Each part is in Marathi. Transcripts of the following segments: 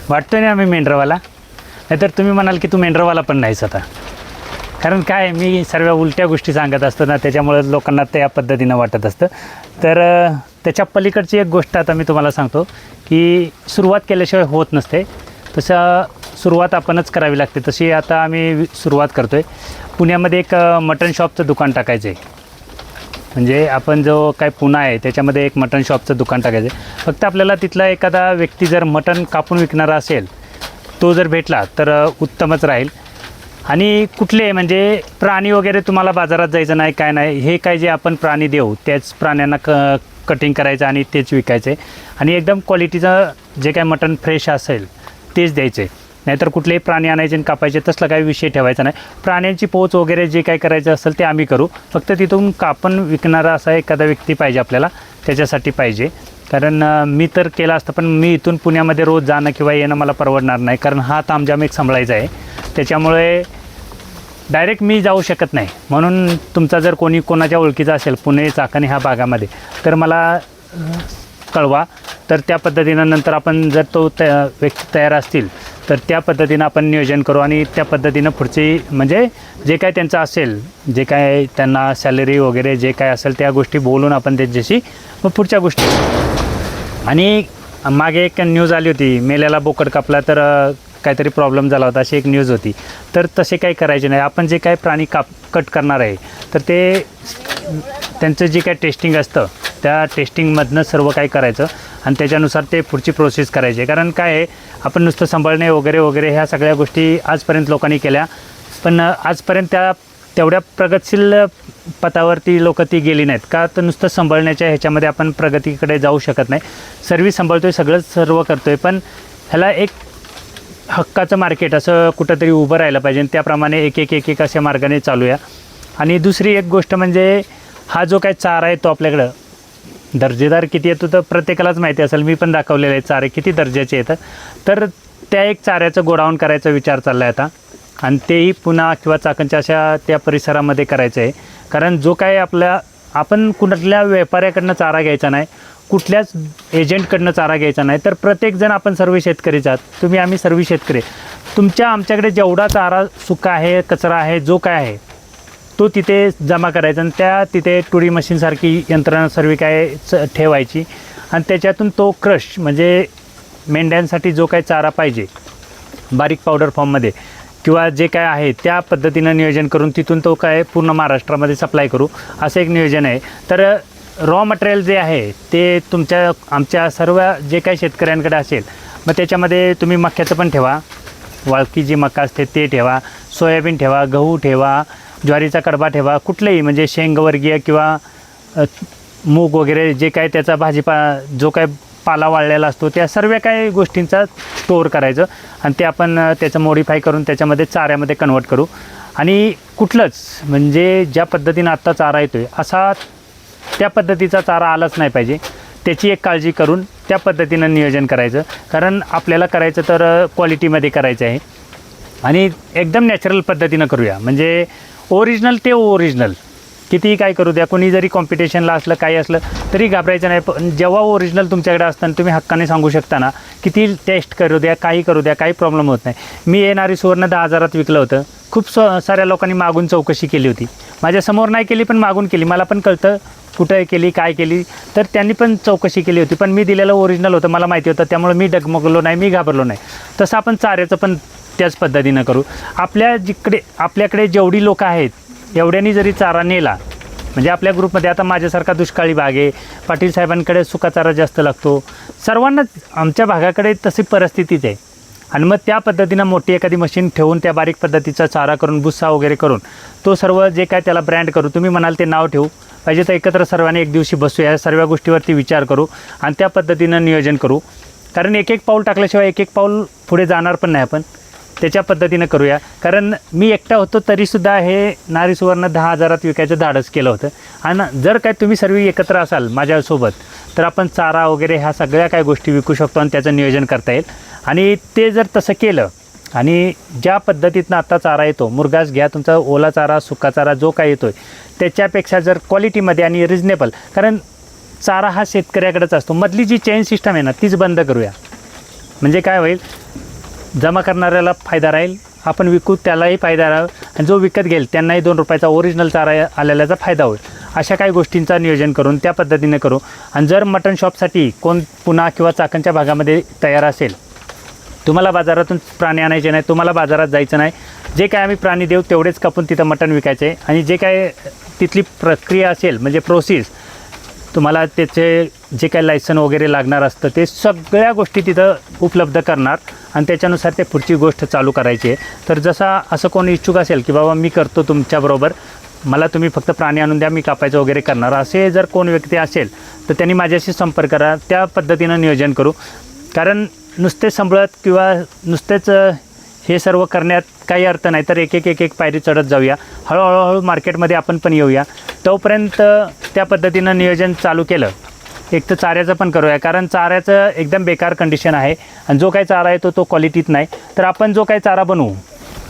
वाटतोय ना आम्ही मेंढरवाला, नाहीतर तुम्ही म्हणाल की तू मेंढरवाला पण नाहीस आता. कारण काय मी सर्व उलट्या गोष्टी सांगत असतो ना, त्याच्यामुळे लोकांना त्या पद्धतीनं वाटत असतं. तर त्याच्या पलीकडची एक गोष्ट आता मी तुम्हाला सांगतो की सुरुवात केल्याशिवाय होत नसते. तसं सुरुवात आपणच करावी लागते. तशी आता आम्ही सुरुवात करतो आहे. पुण्यामध्ये एक मटण शॉपचं दुकान टाकायचं आहे. म्हणजे आपण जो काय पुणा आहे त्याच्यामध्ये एक मटण शॉपचं दुकान टाकायचं आहे. फक्त आपल्याला तिथला एखादा व्यक्ती जर मटण कापून विकणारा असेल, तो जर भेटला तर उत्तमच राहील. आणि कुठले म्हणजे प्राणी वगैरे तुम्हाला बाजारात जायचं नाही, काय नाही. हे काय जे आपण प्राणी देऊ त्याच प्राण्यांना कटिंग करायचं आणि तेच विकायचं आहे. आणि एकदम क्वालिटीचं जे काय मटण फ्रेश असेल तेच द्यायचं आहे. नाहीतर कुठलेही प्राणी आणायचे आणि कापायचे तसला काही विषय ठेवायचा नाही. प्राण्यांची पोच वगैरे जे काय करायचं असेल ते आम्ही करू. फक्त तिथून कापून विकणारा असा एखादा व्यक्ती पाहिजे आपल्याला, त्याच्यासाठी पाहिजे. कारण मी तर केलं असतं, पण मी इथून पुण्यामध्ये रोज जाणं किंवा येणं मला परवडणार नाही. कारण हा तामजाम एक सांभाळायचा आहे. त्याच्यामुळे डायरेक्ट मी जाऊ शकत नाही. म्हणून तुमचा जर कोणी कोणाच्या ओळखीचा असेल पुणे चाकण ह्या भागामध्ये तर मला कळवा. तर त्या पद्धतीनं नंतर आपण जर तो व्यक्ती तयार असतील तर त्या पद्धतीनं आपण नियोजन करू आणि त्या पद्धतीनं पुढची म्हणजे जे काय त्यांचं असेल, जे काय त्यांना सॅलरी वगैरे जे काय असेल त्या गोष्टी बोलून आपण त्यांच्याशी मग पुढच्या गोष्टी. आणि मागे एक न्यूज आली होती, मेल्याला बोकड कापला तर काहीतरी प्रॉब्लेम झाला होता, अशी एक न्यूज होती. तर तसे काही करायचे नाही. आपण जे काही प्राणी कट करणार आहे तर ते त्यांचं जे काही टेस्टिंग असतं त्या टेस्टिंगमधनं सर्व काही करायचं आणि त्याच्यानुसार ते पुढची प्रोसेस करायची. कारण काय आहे, आपण नुसतं सांभाळणे वगैरे वगैरे ह्या सगळ्या गोष्टी आजपर्यंत लोकांनी केल्या, पण आजपर्यंत तेवढ्या प्रगतशील पथावरती लोक ती गेली नाहीत. का तर नुसतं सांभाळण्याच्या ह्याच्यामध्ये आपण प्रगतीकडे जाऊ शकत नाही. सर्व सगळंच सर्व करतो आहे, पण ह्याला एक हक्काचं मार्केट असं कुठंतरी उभं राहायला पाहिजे. त्याप्रमाणे एक एक एक एक अशा मार्गाने चालूया. आणि दुसरी एक गोष्ट म्हणजे हा जो काही चारा आहे तो आपल्याकडं दर्जेदार किती येतो तर प्रत्येकालाच माहिती असेल. मी पण दाखवलेलं आहे चारे किती दर्जाचे येतं. तर त्या एक चाऱ्याचं गोडाऊन करायचा विचार चालला आहे आता. आणि तेही पुणा किंवा चाकणच्या अशा त्या परिसरामध्ये करायचं आहे. कारण जो काय आपण कुठल्या व्यापाऱ्याकडनं चारा घ्यायचा नाही, कुठल्याच एजंटकडनं चारा घ्यायचा नाही. तर प्रत्येकजण आपण सर्व शेतकरीच आहात. आम्ही सर्व शेतकरी. आमच्याकडे जेवढा चारा सुका आहे, कचरा आहे, जो काय आहे तो तिथे जमा करायचा आणि तिथे टुरी मशीनसारखी यंत्रणा सर्व काय ठेवायची आणि त्याच्यातून तो क्रश म्हणजे मेंढ्यांसाठी जो काही चारा पाहिजे बारीक पावडर फॉर्ममध्ये किंवा जे काय आहे त्या पद्धतीनं नियोजन करून तिथून तो काय पूर्ण महाराष्ट्रामध्ये सप्लाय करू असं एक नियोजन आहे. तर रॉ मटेरियल जे आहे ते आमच्या सर्व जे काही शेतकऱ्यांकडे असेल मग त्याच्यामध्ये तुम्ही मक्याचं पण ठेवा, वाळकी जी मका असते ते ठेवा, सोयाबीन ठेवा, गहू ठेवा, ज्वारीचा कडबा ठेवा, कुठलेही म्हणजे शेंगवर्गीय किंवा मूग वगैरे जे काय त्याचा जो काय पाला वाळलेला असतो त्या सर्व काही गोष्टींचा स्टोअर करायचं आणि ते आपण त्याचं मॉडिफाय करून त्याच्यामध्ये चाऱ्यामध्ये कन्वर्ट करू. आणि कुठलंच म्हणजे ज्या पद्धतीनं आत्ता चारा येतो आहे असा त्या पद्धतीचा चारा आलाच नाही पाहिजे, त्याची एक काळजी करून त्या पद्धतीनं नियोजन करायचं. कारण आपल्याला करायचं तर क्वालिटीमध्ये करायचं आहे आणि एकदम नॅचरल पद्धतीनं करूया. म्हणजे ओरिजिनल ते ओरिजिनल कितीही काय करू द्या, कोणी जरी कॉम्पिटिशनला असलं काही असलं तरी घाबरायचं नाही. पण जेव्हा ओरिजिनल तुमच्याकडे असताना तुम्ही हक्काने सांगू शकता ना, किती टेस्ट करू द्या, काही करू द्या, काही प्रॉब्लेम होत नाही. मी येणारी सुवर्ण 10,000 विकलं होतं. खूप साऱ्या लोकांनी मागून चौकशी केली होती. माझ्यासमोर नाही केली पण मागून केली. मला पण कळतं कुठं केली काय केली, तर त्यांनी पण चौकशी केली होती. पण मी दिलेलं ओरिजिनल होतं, मला माहिती होतं, त्यामुळे मी डगमगलो नाही, मी घाबरलो नाही. तसं आपण चाऱ्याचं पण त्याच पद्धतीनं करू. आपल्याकडे जेवढी लोकं आहेत एवढ्यांनी जरी चारा नेला म्हणजे आपल्या ग्रुपमध्ये आता माझ्यासारखा दुष्काळी भाग आहे, पाटील साहेबांकडे सुका चारा जास्त लागतो, सर्वांनाच आमच्या भागाकडे तशी परिस्थितीच आहे. आणि मग त्या पद्धतीनं मोठी एखादी मशीन ठेवून त्या बारीक पद्धतीचा चारा करून भुस्सा वगैरे करून तो सर्व जे काय त्याला ब्रँड करू. तुम्ही म्हणाल ते नाव ठेवू, पाहिजे तर एकत्र सर्वांनी एक दिवशी बसूया, या सर्व गोष्टीवरती विचार करू आणि त्या पद्धतीनं नियोजन करू. कारण एक पाऊल टाकल्याशिवाय एक पाऊल पुढे जाणार पण नाही. आपण त्याच्या पद्धतीनं करूया. कारण मी एकटा होतो तरीसुद्धा हे नारी सुवर्ण 10,000 विकायचं धाडस केलं होतं. आणि जर काय तुम्ही सर्व एकत्र असाल माझ्यासोबत तर आपण चारा वगैरे ह्या सगळ्या काय गोष्टी विकू शकतो आणि त्याचं नियोजन करता येईल. आणि ते जर तसं केलं आणि ज्या पद्धतीतनं आत्ता चारा येतो, मुरघास घ्या, तुमचा ओला चारा सुका चारा जो काय येतो आहे त्याच्यापेक्षा जर क्वालिटीमध्ये आणि रिजनेबल, कारण चारा हा शेतकऱ्याकडेच असतो, मधली जी चेन सिस्टम आहे ना तीच बंद करूया. म्हणजे काय होईल, जमा करणाऱ्याला फायदा राहील, आपण विकू त्यालाही फायदा राहील आणि जो विकत घेईल त्यांनाही 2 रुपयाचा ओरिजिनल चारा आलेल्याचा फायदा होईल. अशा काही गोष्टींचा नियोजन करून त्या पद्धतीने करू. आणि जर मटण शॉपसाठी कोण पुणा किंवा चाकणच्या भागामध्ये तयार असेल, तुम्हाला बाजारातून प्राणी आणायचे नाही, तुम्हाला बाजारात जायचं नाही, जे काय आम्ही प्राणी देऊ तेवढेच कापून तिथं मटण विकायचं आहे. आणि जे काय तिथली प्रक्रिया असेल म्हणजे प्रोसेस, तुम्हाला त्याचे जे काही लायसन वगैरे लागणार असतं ते सगळ्या गोष्टी तिथं उपलब्ध करणार आणि त्याच्यानुसार ते पुढची गोष्ट चालू करायची आहे. तर जसा असं कोणी इच्छुक असेल की बाबा मी करतो तुमच्याबरोबर, मला तुम्ही फक्त प्राणी आणून द्या, मी कापायचं वगैरे करणार, असे जर कोण व्यक्ती असेल तर त्यांनी माझ्याशी संपर्क करा. त्या पद्धतीनं नियोजन करू. कारण नुसतेच सांभाळत किंवा नुसतेच हे सर्व करण्यात काही अर्थ नाही. तर एक एक पायरी चढत जाऊया, हळूहळू मार्केटमध्ये आपण पण येऊया. तोपर्यंत त्या पद्धतीनं नियोजन चालू केलं. एक तर चाऱ्याचं पण करूया, कारण चाऱ्याचं एकदम बेकार कंडिशन आहे आणि जो काही चारा आहे तो क्वालिटीत नाही. तर आपण जो काही चारा बनवू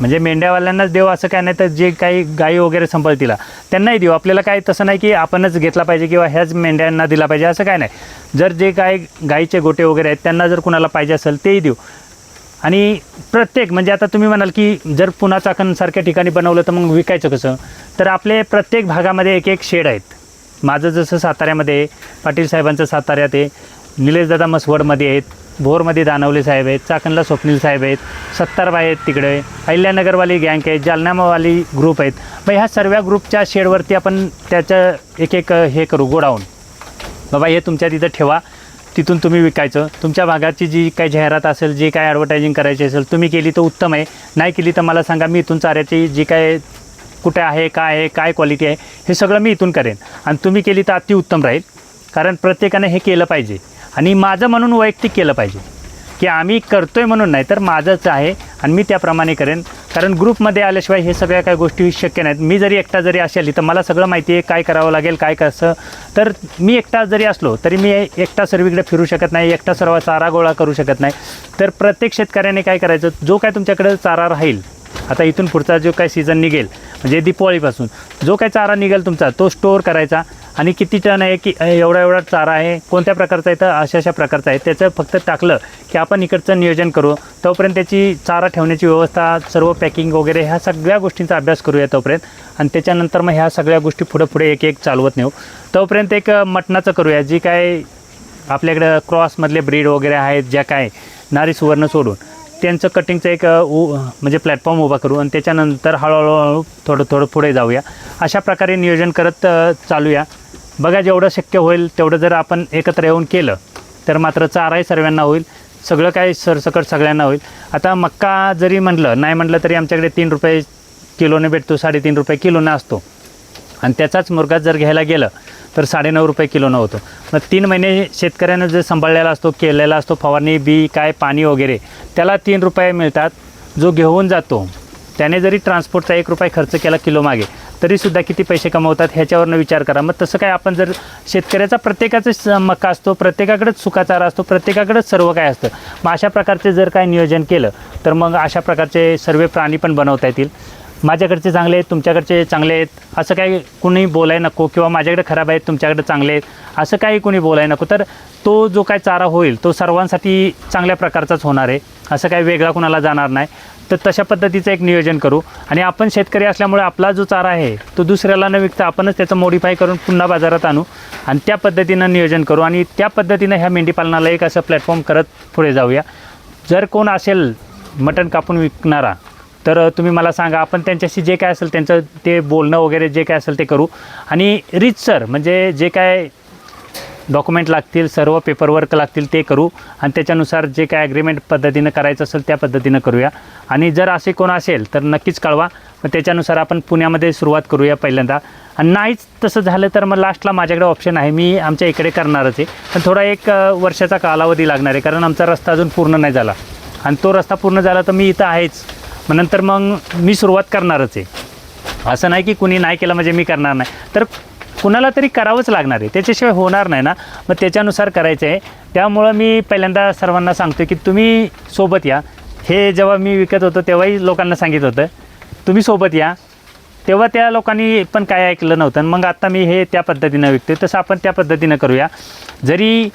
म्हणजे मेंढ्यावाल्यांनाच देऊ असं काय नाही, तर जे काही गाई वगैरे सांभाळतील त्यांनाही देऊ. आपल्याला काय तसं नाही की आपणच घेतला पाहिजे किंवा ह्याच मेंढ्यांना दिला पाहिजे असं काय नाही. जर जे काय गाईचे गोटे वगैरे आहेत त्यांना जर कुणाला पाहिजे असेल तेही देऊ. आणि प्रत्येक म्हणजे आता तुम्ही म्हणाल की जर पुणा चाकणसारख्या ठिकाणी बनवलं तर मग विकायचं कसं, तर आपले प्रत्येक भागामध्ये एक शेड आहेत. माझं जसं साताऱ्यामध्ये आहे, पाटील साहेबांचं साताऱ्यात आहे, निलेशदादा मसवडमध्ये आहेत, भोरमध्ये दानवले साहेब आहेत, चाकणला स्वप्नील साहेब आहेत, सत्तारबाई आहेत, तिकडे अहिल्यानगरवाली गँग आहे, जालनावाली ग्रुप आहेत. मग ह्या सर्व ग्रुपच्या शेडवरती आपण त्याचं एक हे करू, गोडाऊन. बाबा हे तुमच्या तिथं ठेवा, तिथून तुम्ही विकायचं. तुमच्या भागाची जी काही जाहिरात असेल, जे काय ॲडव्हर्टायझिंग करायची असेल, तुम्ही केली तर उत्तम आहे, नाही केली तर मला सांगा. मी इथून चाऱ्याची जी काय कुठे आहे, काय क्वालिटी आहे, हे सगळं मी इथून करेन. आणि तुम्ही केली तर अतिउत्तम राहील. कारण प्रत्येकाने हे केलं पाहिजे आणि माझं म्हणून वैयक्तिक केलं पाहिजे की आम्ही करतो आहे म्हणून नाही, तर माझंच आहे आणि मी त्याप्रमाणे करेन. कारण ग्रुपमध्ये आल्याशिवाय हे सगळ्या काही गोष्टी शक्य नाहीत. मी जरी एकटा जरी असेल तर मला सगळं माहिती आहे काय करावं लागेल, काय कसं. तर मी एकटा जरी असलो तरी मी एकटा सर्वीकडे फिरू शकत नाही, एकटा सर्व चारा गोळा करू शकत नाही. तर प्रत्येक शेतकऱ्याने काय करायचं, जो काय तुमच्याकडे चारा राहील, आता इथून पुढचा जो काय सीझन निघेल म्हणजे दिवाळीपासून जो काही चारा निघेल तुमचा तो स्टोअर करायचा. आणि किती टन आहे, की एवढा चारा आहे, कोणत्या प्रकारचा आहे, तर अशा प्रकारचा आहे, त्याचं फक्त टाकलं की आपण इकडचं नियोजन करू. तोपर्यंत त्याची चारा ठेवण्याची व्यवस्था, सर्व पॅकिंग वगैरे ह्या सगळ्या गोष्टींचा अभ्यास करूया तोपर्यंत. आणि त्याच्यानंतर मग ह्या सगळ्या गोष्टी पुढे एक चालवत नेऊ. तोपर्यंत एक मटणाचं करूया. जी काय आपल्याकडं क्रॉसमधले ब्रीड वगैरे आहेत, ज्या काय नारी सुवर्ण सोडून त्यांचं कटिंगचं एक म्हणजे प्लॅटफॉर्म उभा करू आणि त्याच्यानंतर हळूहळू थोडं पुढे जाऊया. अशा प्रकारे नियोजन करत चालूया. बघा जेवढं शक्य होईल तेवढं जर आपण एकत्र येऊन केलं तर मात्र चाराही सर्वांना होईल, सगळं काय सरसकट सगळ्यांना होईल. आता मक्का जरी नाही म्हटलं तरी आमच्याकडे 3 रुपये किलोने भेटतो, 3.5 रुपये किलोने असतो. आणि त्याचाच मुरघास जर घ्यायला गेलं तर 9.5 रुपये किलोनं होतो. मग 3 महिने शेतकऱ्यानं जे सांभाळलेला असतो, केलेला असतो, फवारणी, बी, काय पाणी वगैरे, त्याला 3 रुपये मिळतात. जो घेऊन जातो त्याने जरी ट्रान्सपोर्टचा 1 रुपये खर्च केला किलो मागे तरीसुद्धा किती पैसे कमवतात ह्याच्यावरनं विचार करा. मग तसं काय आपण जर शेतकऱ्याचा प्रत्येकाचाच मक्का असतो, प्रत्येकाकडेच सुकाचारा असतो, प्रत्येकाकडेच सर्व काय असतं. मग अशा प्रकारचे जर काय नियोजन केलं तर मग अशा प्रकारचे सर्व प्राणी पण बनवता येतील. माझ्याकडचे चांगले आहेत, तुमच्याकडचे चांगले आहेत असं काही कुणी बोलाय नको, किंवा माझ्याकडे खराब आहेत तुमच्याकडे चांगले आहेत असं काही कुणी बोलाय नको. तर तो जो काय चारा होईल तो सर्वांसाठी चांगल्या प्रकारचाच होणार आहे, असं काही वेगळा कुणाला जाणार नाही. तर तशा पद्धतीचं एक नियोजन करू. आणि आपण शेतकरी असल्यामुळे आपला जो चारा आहे तो दुसऱ्याला न विकता आपणच त्याचं मॉडिफाय करून पुन्हा बाजारात आणू आणि त्या पद्धतीनं नियोजन करू. आणि त्या पद्धतीनं ह्या मेंढीपालनाला एक असं प्लॅटफॉर्म करत पुढे जाऊया. जर कोण असेल मटण कापून विकणारा तर तुम्ही मला सांगा, आपण त्यांच्याशी जे काय असेल त्यांचं ते बोलणं वगैरे जे काय असेल ते करू. आणि रीतसर म्हणजे जे काय डॉक्युमेंट लागतील, सर्व पेपरवर्क लागतील ते करू आणि त्याच्यानुसार जे काय ॲग्रीमेंट पद्धतीनं करायचं असेल त्या पद्धतीनं करूया. आणि जर असे कोण असेल तर नक्कीच कळवा. मग त्याच्यानुसार आपण पुण्यामध्ये सुरुवात करूया पहिल्यांदा. आणि नाहीच तसं झालं तर मग लास्टला माझ्याकडे ऑप्शन आहे, मी आमच्या इकडे करणारच आहे. पण थोडा 1 वर्षाचा कालावधी लागणार आहे, कारण आमचा रस्ता अजून पूर्ण नाही झाला. आणि तो रस्ता पूर्ण झाला तर मी इथं आहेच, मग नंतर मग मी सुरुवात करणारच आहे. असं नाही की कुणी नाही केलं म्हणजे मी करणार नाही, तर कुणाला तरी करावंच लागणार आहे, त्याच्याशिवाय होणार नाही ना. मग त्याच्यानुसार करायचं आहे. त्यामुळं मी पहिल्यांदा सर्वांना सांगतो की तुम्ही सोबत या. हे जेव्हा मी विकत होतो तेव्हाही लोकांना सांगितलं होतं तुम्ही सोबत या, तेव्हा त्या लोकांनी पण काय ऐकलं नव्हतं. मग आता मी हे त्या पद्धतीनं विकतो, तसं आपण त्या पद्धतीनं करूया. जरी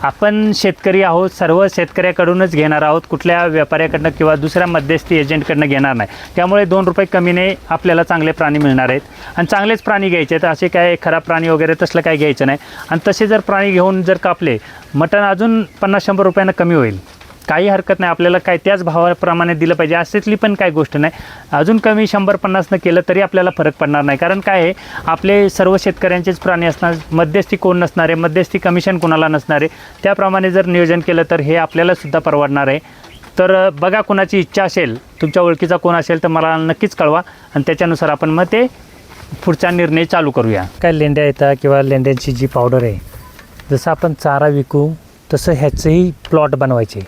आपण शेतकरी आहोत, सर्व शेतकऱ्याकडूनच घेणार आहोत, कुठल्या व्यापाऱ्याकडनं किंवा दुसऱ्या मध्यस्थी एजंटकडनं घेणार नाही. त्यामुळे 2 रुपये कमीने आपल्याला चांगले प्राणी मिळणार आहेत आणि चांगलेच प्राणी घ्यायचे आहेत. असे काय खराब प्राणी वगैरे तसलं काय घ्यायचं नाही. आणि तसे जर प्राणी घेऊन जर कापले, मटण अजून 50-100 रुपयानं कमी होईल, काही हरकत नाही. आपल्याला काय त्याच भावाप्रमाणे दिलं पाहिजे असेतली पण काही गोष्ट नाही. अजून कमी 100-50 केलं तरी आपल्याला फरक पडणार नाही. कारण काय आहे, आपले सर्व शेतकऱ्यांचेच प्राणी असणार, मध्यस्थी कोण नसणारे, मध्यस्थी कमिशन कोणाला नसणारे. त्याप्रमाणे जर नियोजन केलं तर हे आपल्यालासुद्धा परवडणार आहे. तर बघा, कोणाची इच्छा असेल, तुमच्या ओळखीचा कोण असेल तर मला नक्कीच कळवा आणि त्याच्यानुसार आपण मग ते पुढचा निर्णय चालू करूया. काय लेंड्या येतात किंवा लेंड्यांची जी पावडर आहे, जसं आपण चारा विकू तसं ह्याचंही प्लॉट बनवायचे.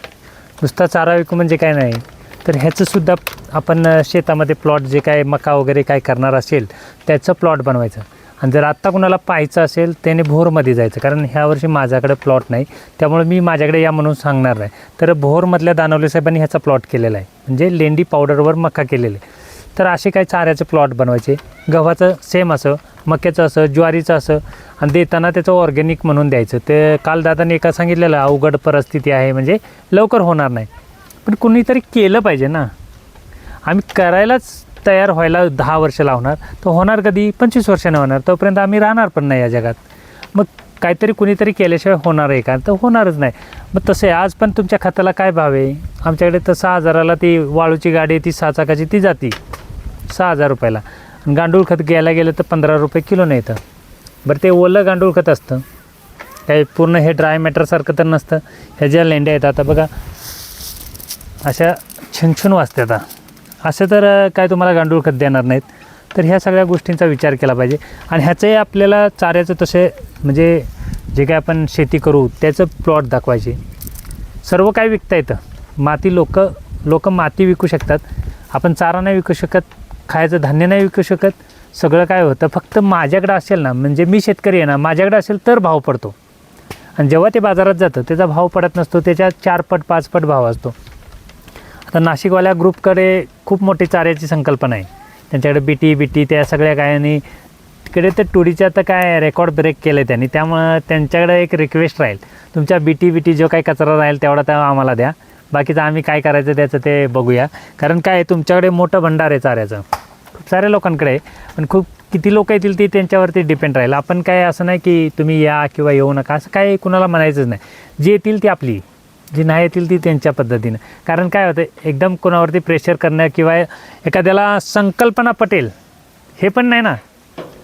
नुसता चारा विकू म्हणजे काय नाही, तर ह्याचंसुद्धा आपण शेतामध्ये प्लॉट जे काय मका वगैरे काय करणार असेल त्याचं प्लॉट बनवायचं. आणि जर आत्ता कुणाला पाहायचं असेल त्याने भोरमध्ये जायचं, कारण ह्या वर्षी माझ्याकडे प्लॉट नाही, त्यामुळे मी माझ्याकडे या म्हणून सांगणार नाही. तर भोरमधल्या दानवले साहेबांनी ह्याचा प्लॉट केलेला आहे, म्हणजे लेंडी पावडरवर मका केलेले. तर असे काही चाऱ्याचे प्लॉट बनवायचे, गव्हाचं सेम असं, मक्याचं असं, ज्वारीचं असं, आणि देताना त्याचं ऑर्गॅनिक म्हणून द्यायचं. ते काल दादाने एका सांगितलेलं अवघड परिस्थिती आहे, म्हणजे लवकर होणार नाही, पण कुणीतरी केलं पाहिजे ना. आम्ही करायलाच तयार व्हायला 10 वर्ष लावणार, तर होणार कधी? 25 वर्षाने होणार. तोपर्यंत आम्ही राहणार पण नाही या जगात. मग काहीतरी कुणीतरी केल्याशिवाय होणार आहे का? तर होणारच नाही. मग तसे आज पण तुमच्या खताला काय भाव आहे? आमच्याकडे तर 6,000ला ती वाळूची गाडी ती 6 चाकाची ती जाती 6,000 रुपयाला. आणि गांडूळ खत घ्यायला गेलं तर 15 रुपये किलोने येतं. बरं, ते ओलं गांडूळ खत असतं, काही पूर्ण हे ड्राय मॅटरसारखं तर नसतं. ह्या ज्या लेंड्या आहेत आता बघा, अशा छुनछुन वाजतात. असं तर काय तुम्हाला गांडूळ खत देणार नाहीत. तर ह्या सगळ्या गोष्टींचा विचार केला पाहिजे. आणि ह्याचंही आपल्याला चाऱ्याचं तसे, म्हणजे जे काय आपण शेती करू त्याचं प्लॉट दाखवायचे. सर्व काय विकता येतं. माती लोक माती विकू शकतात, आपण चारा नाही विकू शकत, खायचं धान्य नाही विकू शकत. सगळं काय होतं, फक्त माझ्याकडं असेल ना, म्हणजे मी शेतकरी आहे ना, माझ्याकडे असेल तर भाव पडतो. आणि जेव्हा ते बाजारात जातं त्याचा भाव पडत नसतो, त्याच्या 4 पट 5 पट भाव असतो. आता नाशिकवाल्या ग्रुपकडे खूप मोठी चाऱ्याची संकल्पना आहे. त्यांच्याकडे बीटी त्या सगळ्या काय, आणि तिकडे तर टुडीच्या तर काय रेकॉर्ड ब्रेक केलं आहे त्यांनी. त्यामुळं त्यांच्याकडे एक रिक्वेस्ट राहील, तुमच्या बीटी जो काही कचरा राहील तेवढा तर आम्हाला द्या, बाकीचं आम्ही काय करायचं त्याचं ते बघूया. कारण काय, तुमच्याकडे मोठं भंडार आहे चाऱ्याचं, खूप साऱ्या लोकांकडे, पण खूप किती लोक येतील ती त्यांच्यावरती डिपेंड राहील. आपण काय असं नाही की तुम्ही या किंवा येऊ नका असं काय कुणाला म्हणायचंच नाही. जी येतील ती आपली, जी नाही येतील ती त्यांच्या पद्धतीनं. कारण काय होतं, एकदम कोणावरती प्रेशर करणं किंवा एखाद्याला संकल्पना पटेल हे पण नाही ना,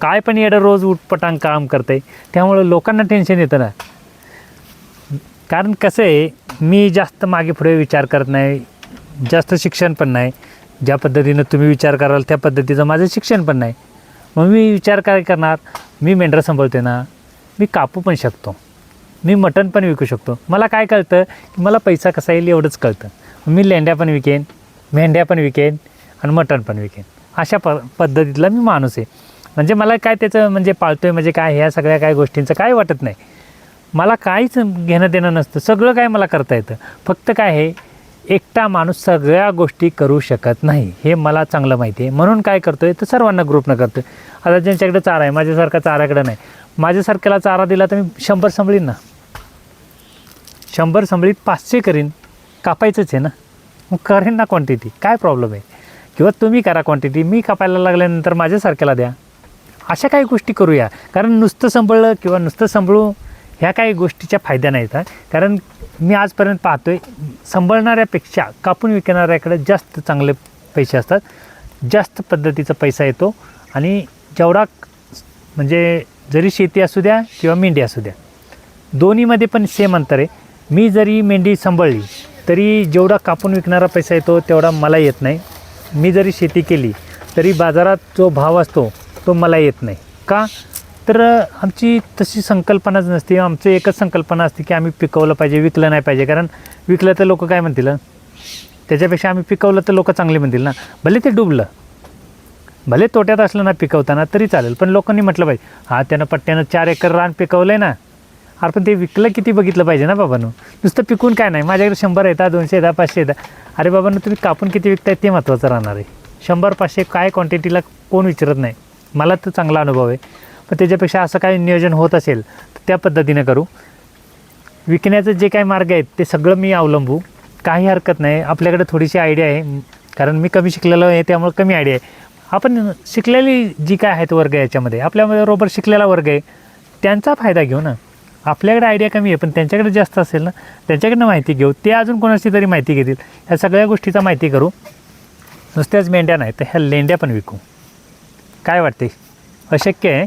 काय पण येडं रोज उठपटांग काम करतं आहे, त्यामुळं लोकांना टेन्शन येतं ना. कारण कसं आहे, मी जास्त मागे पुढे विचार करत नाही, जास्त शिक्षण पण नाही. ज्या पद्धतीनं तुम्ही विचार कराल त्या पद्धतीचं माझं शिक्षण पण नाही. मग मी विचार काय करणार, मी मेंढरं सांभाळते ना, मी कापू पण शकतो, मी मटण पण विकू शकतो. मला काय कळतं की मला पैसा कसा येईल एवढंच कळतं. मी लेंड्या पण विकेन, मेंढ्या पण विकेन आणि मटण पण विकेन. अशा पद्धतीतला मी माणूस आहे. म्हणजे मला काय त्याचं म्हणजे पाळतो आहे म्हणजे काय, ह्या सगळ्या काय गोष्टींचं काय वाटत नाही. मला काहीच घेणं देणं नसतं, सगळं काय मला करता येतं. फक्त काय आहे, एकटा माणूस सगळ्या गोष्टी करू शकत नाही, हे मला चांगलं माहिती आहे. म्हणून काय करतो आहे, तर सर्वांना ग्रुपनं करतो आहे. आता ज्यांच्याकडे चारा आहे, माझ्यासारखा चाराकडे नाही, माझ्यासारख्याला चारा दिला तर मी 100 सांभाळीन ना, 100 सांभाळीत 500 करीन. कापायचंच आहे ना, मग करेन ना क्वांटिटी, काय प्रॉब्लेम आहे. किंवा तुम्ही करा क्वांटिटी, मी कापायला लागल्यानंतर माझ्यासारख्याला द्या. अशा काही गोष्टी करूया. कारण नुसतं सांभाळलं किंवा नुसतं सांभाळू ह्या काही गोष्टीच्या फायद्या नाहीत. कारण मी आजपर्यंत पाहतो आहे, सांभाळणाऱ्यापेक्षा कापून विकणाऱ्याकडे जास्त चांगले पैसे असतात, जास्त पद्धतीचा पैसा येतो. आणि जेवढा म्हणजे जरी शेती असू द्या किंवा मेंढी असू द्या, दोन्हीमध्ये पण सेम अंतर आहे. मी जरी मेंढी सांभाळली तरी जेवढा कापून विकणारा पैसा येतो तेवढा मला येत नाही. मी जरी शेती केली तरी बाजारात जो भाव असतो तो मला येत नाही. का? तर आमची तशी संकल्पनाच नसते. आमची एकच संकल्पना असते की आम्ही पिकवलं पाहिजे, विकलं नाही पाहिजे. कारण विकलं तर लोक काय म्हणतील, त्याच्यापेक्षा आम्ही पिकवलं तर लोक चांगले म्हणतील ना. भले ते डुबलं, भले तोट्यात असलं ना पिकवताना तरी चालेल, पण लोकांनी म्हटलं पाहिजे, हा त्यानं पट्ट्यानं 4 एकर रान पिकवलं आहे ना, अरे पण ते विकलं किती बघितलं पाहिजे ना बाबांनो. नुसतं पिकून काय नाही, माझ्याकडे 100 येतात, 200 येतात, 500 येतात. अरे बाबांनो, तुम्ही कापून किती विकताय ते महत्त्वाचं राहणार आहे. 100-500 काय क्वांटिटीला कोण विचारत नाही. मला तर चांगला अनुभव आहे. पण त्याच्यापेक्षा असं काही नियोजन होत असेल तर त्या पद्धतीने करू. विकण्याचं जे काही मार्ग आहेत ते सगळं मी अवलंबू, काही हरकत नाही. आपल्याकडे थोडीशी आयडिया आहे, कारण मी कमी शिकलेलो आहे त्यामुळे कमी आयडिया आहे. आपण शिकलेली जी काय आहेत वर्ग याच्यामध्ये, आपल्याबरोबर शिकलेला वर्ग आहे त्यांचा फायदा घेऊ ना. आपल्याकडे आयडिया कमी आहे पण त्यांच्याकडे जास्त असेल ना, त्यांच्याकडनं माहिती घेऊ, ते अजून कोणाची तरी माहिती घेतील. ह्या सगळ्या गोष्टीचा माहिती करू. नुसत्याच मेंढ्या नाही तर ह्या लेंड्या पण विकू. काय वाटते? अशक्य आहे?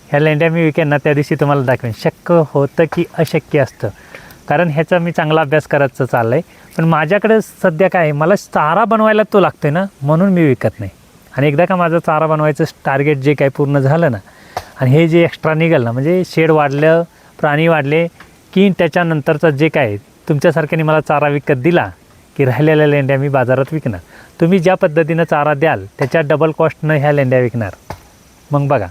ह्या लेंड्या मी विकेन ना त्या दिवशी तुम्हाला दाखवेन शक्य होतं की अशक्य असतं. कारण ह्याचा मी चांगला अभ्यास करायचं चाललं आहे. पण माझ्याकडे सध्या काय आहे, मला चारा बनवायला तो लागतो आहे ना, म्हणून मी विकत नाही. आणि एकदा का माझं चारा बनवायचं टार्गेट जे काही पूर्ण झालं ना, आणि हे जे एक्स्ट्रा निघालं ना, म्हणजे शेड वाढलं, प्राणी वाढले की त्याच्यानंतरचं जे काय तुमच्यासारख्याने मला चारा विकत दिला की राहिलेल्या लेंड्या मी बाजारात विकणार. तुम्ही ज्या पद्धतीनं चारा द्याल त्याच्या डबल कॉस्टनं ह्या लेंड्या विकणार. मग बघा,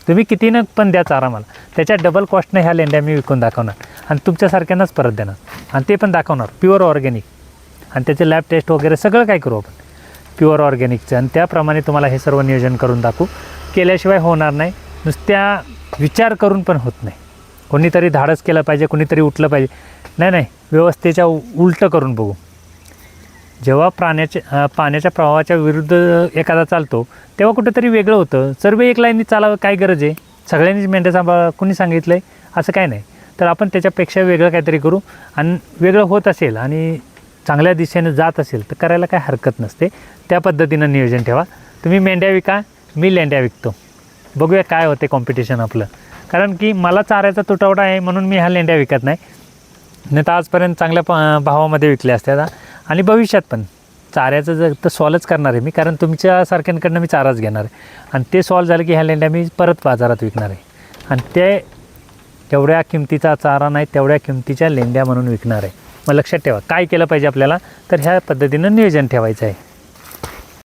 तुम्ही कितीनं पण द्या चारा मला, त्याच्या डबल कॉस्टनं ह्या लेंड्या मी विकून दाखवणार आणि तुमच्यासारख्यांनाच परत देणार. आणि ते पण दाखवणार प्युअर ऑर्गॅनिक. आणि त्याचे लॅब टेस्ट वगैरे सगळं काय करू आपण प्युअर ऑर्गॅनिकचं. आणि त्याप्रमाणे तुम्हाला हे सर्व नियोजन करून दाखवू. केल्याशिवाय होणार नाही. नुसत्या विचार करून पण होत नाही. कोणीतरी धाडस केलं पाहिजे, कोणीतरी उठलं पाहिजे. नाही, व्यवस्थेच्या उलटं करून बघू. जेव्हा पाण्याच्या प्रवाहाच्या विरुद्ध एखादा चालतो तेव्हा कुठेतरी वेगळं होतं. सर्व एक लाईननी चालावं, काय गरज आहे? सगळ्यांनीच मेंढ्या सांभाळा कोणी सांगितलं आहे असं काय नाही. तर आपण त्याच्यापेक्षा वेगळं काहीतरी करू. आणि वेगळं होत असेल आणि चांगल्या दिशेनं जात असेल तर करायला काय हरकत नसते. त्या पद्धतीनं नियोजन ठेवा. तुम्ही मेंढ्या विका, मी लेंड्या विकतो. बघूया काय होते कॉम्पिटिशन आपलं. कारण की मला चाऱ्याचा तुटवडा आहे म्हणून मी ह्या लेंड्या विकत नाही तर आजपर्यंत चांगल्या भावामध्ये विकल्या असत्या. आणि भविष्यात पण चाऱ्याचं जर तर सॉल्वच करणार आहे मी, कारण तुमच्यासारख्यांकडनं मी चाराच घेणार आहे. आणि ते सॉल्व झालं की ह्या लेंड्या मी परत बाजारात विकणार आहे. आणि ते तेवढ्या किमतीचा चारा नाही, तेवढ्या किमतीच्या लेंड्या म्हणून विकणार आहे. मग लक्षात ठेवा काय केलं पाहिजे आपल्याला, तर ह्या पद्धतीनं नियोजन ठेवायचं आहे.